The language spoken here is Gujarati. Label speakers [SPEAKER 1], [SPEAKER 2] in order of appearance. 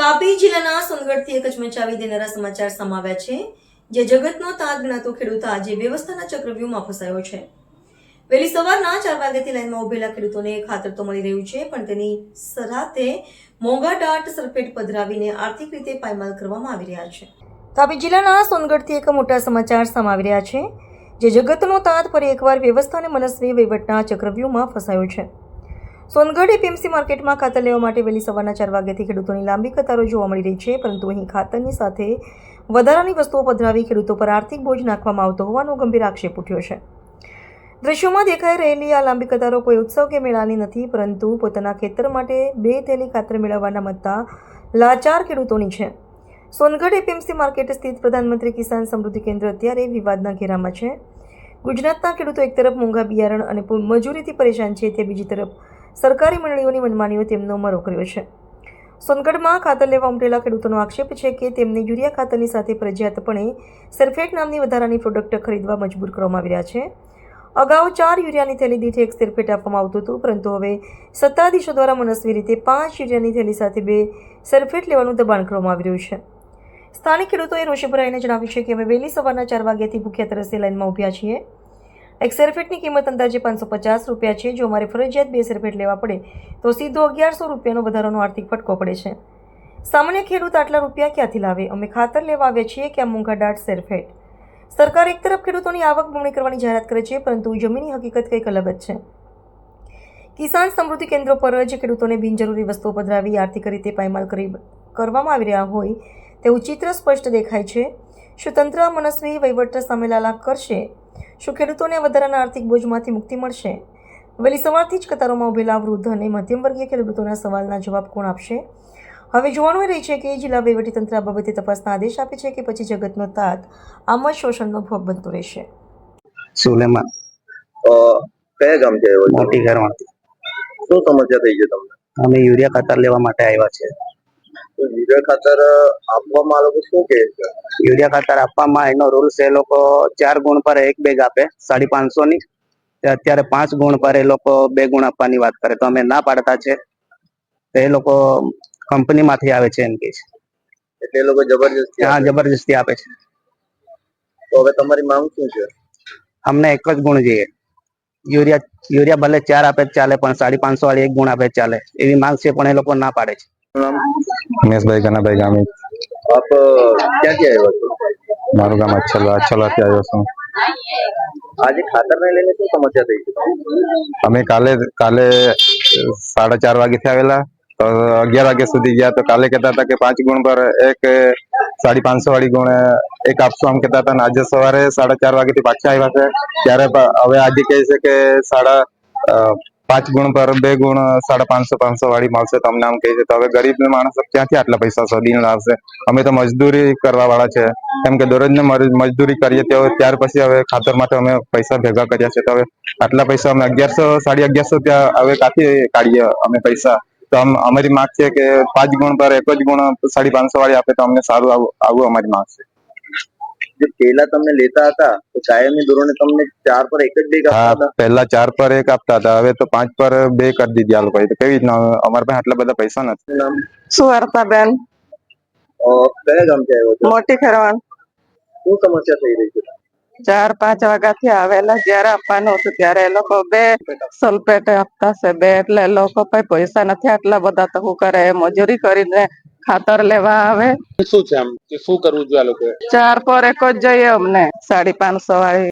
[SPEAKER 1] તાપી જિલ્લાના સોનગઢથી એક ચમચાવી દેનારા સમાચાર સમાવ્યા છે, જે જગતનો તાત ગણાતો ખેડૂત આજે વ્યવસ્થાના ચક્રવ્યૂહમાં ફસાયો છે. વહેલી સવારના 4 વાગ્યાથી લાઈનમાં ઉભેલા ખેડૂતોને ખાતર તો મળી રહ્યું છે, પણ તેની સાથે મોંઘા ડાટ સલ્ફેટ પધરાવીને આર્થિક રીતે પાયમાલ કરવામાં આવી રહ્યા છે. તાપી જિલ્લાના સોનગઢથી એક મોટા સમાચાર સમાવી રહ્યા છે, જે જગતનો તાત ફરી એકવાર વ્યવસ્થા અને મનસ્વી વહીવટના ચક્રવ્યૂહમાં ફસાયો છે. સોનગઢ એપીએમસી માર્કેટમાં ખાતર લેવા માટે વહેલી સવારના 4 વાગ્યાથી ખેડૂતોની લાંબી કતારો જોવા મળી રહી છે, પરંતુ અહીં ખાતરની સાથે વધારાની વસ્તુઓ પધરાવી ખેડૂતો પર આર્થિક બોજ નાખવામાં આવતો હોવાનો ગંભીર આક્ષેપ ઉઠ્યો છે. દ્રશ્યોમાં દેખાઈ રહેલી આ લાંબી કતારો કોઈ ઉત્સવ કે મેળાની નથી, પરંતુ પોતાના ખેતર માટે 2 થેલી ખાતર મેળવવાના મતતા લાચાર ખેડૂતોની છે. સોનગઢ એપીએમસી માર્કેટ સ્થિત પ્રધાનમંત્રી કિસાન સમૃદ્ધિ કેન્દ્ર અત્યારે વિવાદના ઘેરામાં છે. ગુજરાતના ખેડૂતો એક તરફ મોંઘા બિયારણ અને મજૂરીથી પરેશાન છે, તે બીજી તરફ સરકારી મંડળીઓની મનમાનીઓ તેમનો મરો કર્યો છે. સોનગઢમાં ખાતર લેવા ઉમટેલા ખેડૂતોનો આક્ષેપ છે કે તેમને યુરિયા ખાતરની સાથે ફરજિયાતપણે સલ્ફેટ નામની વધારાની પ્રોડક્ટ ખરીદવા મજબૂર કરવામાં આવી રહ્યા છે. અગાઉ 4 યુરિયાની થેલી દીઠ 1 સલ્ફેટ આપવામાં આવતું હતું, પરંતુ હવે સત્તાધીશો દ્વારા મનસ્વી રીતે 5 યુરિયાની થેલી સાથે 2 સલ્ફેટ લેવાનું દબાણ કરવામાં આવી રહ્યું છે. સ્થાનિક ખેડૂતોએ રોષે ભરાઈને જણાવ્યું છે કે અમે વહેલી સવારના 4 વાગ્યાથી ભૂખ્યા તરસે લાઈનમાં ઊભ્યા છીએ. એક સલ્ફેટની કિંમત અંદાજે 550 રૂપિયા છે. જો અમારે ફરજિયાત 2 સલ્ફેટ લેવા પડે તો સીધો 1100 રૂપિયાનો વધારાનો આર્થિક ફટકો પડે છે. સામાન્ય ખેડૂત આટલા રૂપિયા ક્યાંથી લાવે? અમે ખાતર લેવા આવ્યા છીએ કે આ મોંઘા ડાટ સલ્ફેટ? સરકાર એક તરફ ખેડૂતોની આવક બમણી કરવાની જાહેરાત કરે છે, પરંતુ જમીની હકીકત કંઈક અલગ જ છે. કિસાન સમૃદ્ધિ કેન્દ્રો પર જ ખેડૂતોને બિનજરૂરી વસ્તુઓ પધરાવી આર્થિક રીતે પાયમાલ કરવામાં આવી રહ્યા હોય તેવું ચિત્ર સ્પષ્ટ દેખાય છે. શું તંત્ર મનસ્વી વહીવટ સામે લાલાક કરશે? શું ખેડૂતોને વધારાના આર્થિક બોજમાંથી મુક્તિ મળશે? વહેલી સવારથી જ કતારોમાં ઉભેલા વૃદ્ધ અને મધ્યમવર્ગીય ખેડૂતોના સવાલના જવાબ કોણ આપશે? હવે જોવાનું એ રહી છે કે જિલ્લા વહીવટીતંત્ર આ બાબતે તપાસના આદેશ આપે છે કે પછી જગતનો તાત આમ જ શોષણનો ભોગ બનતો રહેશે.
[SPEAKER 2] સુલેમાન
[SPEAKER 3] કયા ગામ છે?
[SPEAKER 2] મોટી ઘરમાં
[SPEAKER 3] શું સમસ્યા થઈ છે તમને?
[SPEAKER 2] અમે યુરિયા ખાતર લેવા માટે આવ્યા છે.
[SPEAKER 3] તો યુરિયા ખાતર આપવામાં આ લોકો શું કહે છે?
[SPEAKER 2] યુરિયા ખાતર આપવામાં એનો રૂલ્સ એ લોકો 4 ગુણ પર 1 બેગ આપે 550 ની. અત્યારે 5 ગુણ પર એ લોકો 2 ગુણ આપવાની વાત કરે તો અમે ના પાડતા છે. તો એ લોકો કંપનીમાંથી આવે છે એમ કે છે.
[SPEAKER 3] એટલે એ લોકો જબરજસ્તી
[SPEAKER 2] હા, જબરજસ્તી આપે છે.
[SPEAKER 3] તો હવે તમારી માંગ શું છે?
[SPEAKER 2] અમને એક જ ગુણ જોઈએ. યુરિયા ભલે 4 આપે ચાલે, પણ 550 વાળી 1 ગુણ આપે ચાલે એવી માંગ છે, પણ એ લોકો ના પાડે છે.
[SPEAKER 4] ઉમેશભાઈ કનાભાઈ ગામી.
[SPEAKER 3] આપ ક્યાંથી આવ્યા છો?
[SPEAKER 4] મારું ગામ અચ્છલાથી આવ્યો છું.
[SPEAKER 3] આજે ખાતર ને લઈને શું સમસ્યા થઈ છે?
[SPEAKER 4] અમે કાલે 4:30 વાગ્યાથી આવેલા તો 11 વાગ્યા સુધી ગયા. તો કાલે કહેતા હતા કે 5 ગુણ પર 1 550 વાળી ગુણ 1 આપશું આમ કહેતા હતા. આજે સવારે 4:30 વાગ્યાથી પાછા આવ્યા છે. ત્યારે હવે આજે કહે છે કે 5 ગુણ પર 2 ગુણ 550 વાળી મળશે તમને આમ કહે છે. તો હવે ગરીબ માણસ ક્યાંથી આટલા પૈસા શોધીને લાવશે? અમે તો મજદૂરી કરવા વાળા છે, કેમ કે દરરોજ મજદૂરી કરીએ ત્યાર પછી હવે ખાતર માટે અમે પૈસા ભેગા કર્યા છે. તો હવે આટલા પૈસા અમે 1100 1150 ત્યાં હવે કાથી કાઢીએ અમે પૈસા? તો અમારી માંગ છે કે 5 ગુણ પર 1 જ ગુણ 550 વાળી આપે તો અમને સારું. આવું અમારી માંગ છે.
[SPEAKER 3] જે પહેલા તમને લેતા હતા તો કાયમી ધોરણે તમને 4 પર 1 જ બેગ આપતા હતા?
[SPEAKER 4] પહેલા 4 પર 1 આપતા હતા, હવે તો 5 પર 2 કરી દીધી આ લોકોએ. તો કેવી રીતના? અમારા પાસે આટલા બધા પૈસા નથી.
[SPEAKER 3] નામ?
[SPEAKER 5] સુવર્તાબેન,
[SPEAKER 3] કયા ગામ છે આવ્યો છો?
[SPEAKER 5] મોટી ખરવાણ.
[SPEAKER 3] શું સમસ્યા થઈ રહી છે?
[SPEAKER 5] 4-5 વાગ્યાથી આવેલા, જયારે આપવાનું હતું ત્યારે એ લોકો 2 સલ્ફેટ આપતા છે. 2 એટલે એ લોકો પાસે પૈસા નથી આટલા બધા, તો શું કરે? મજૂરી કરીને ખાતર લેવા આવે.
[SPEAKER 3] શું છે આમ કે શું કરવું જોઈએ આ લોકો?
[SPEAKER 5] 4 પર 1 જ જોઈએ અમને 550 વાળી.